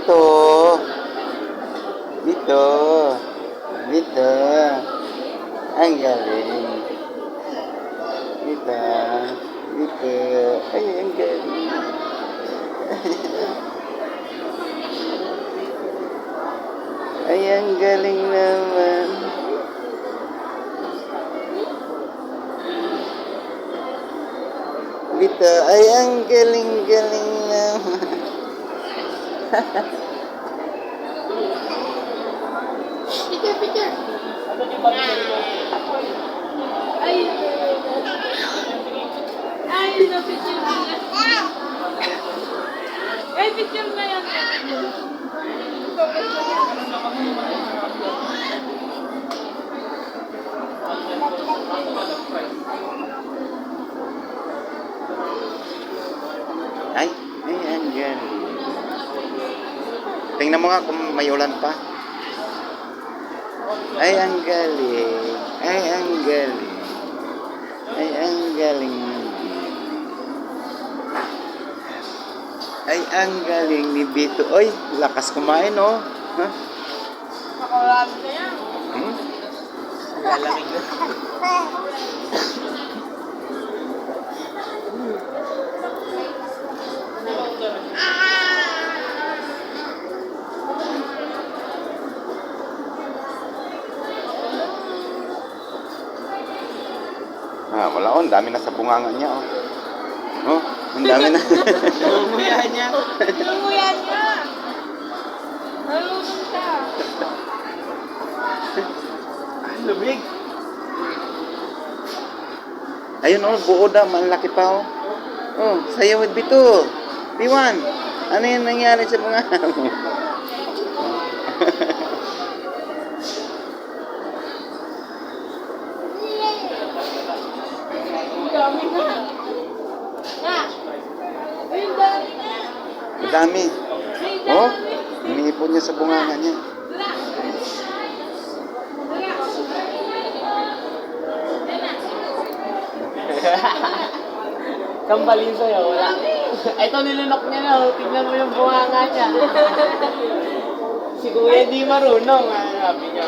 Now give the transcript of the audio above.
Dito. Dito. Dito. Ang galing. Dito. Dito. Ay, ang galing. Ay, ang galing naman. Dito. Ay, ang galing-galing naman. Picture. Ay, na-picture na. Ay, picture na yan. Ay, ang galing. Tingnan mo nga kung may ulan pa. Ay, ang galing. Ay, ang galing. Ay, ang galing. Ay, ang galing ni Bito. Oy, lakas kumain, oh. Huh? Nakarami na yan. Hmm? Lalamig na. Ah, wala, oh. Ang dami na sa bunganga niya, oh. Oh, ang dami na. Umuya niya. Lumuyan niya. Nalunong siya. Lumig. Ayun, oh, buo daw. Malaki pa, oh. Oh, sayo with Bito. Piwan, ano yung nangyari sa bunganga mo? Ang dami na. Na. Ay, ang dami na. Ang dami. Ay, Oh, dami. iniipon niya sa bunganga niya. Tara. Kambalin sa'yo, wala. Ito nilunok niya na, oh. Tignan mo yung bunganga niya. Si Kuya di marunong, sabi niya.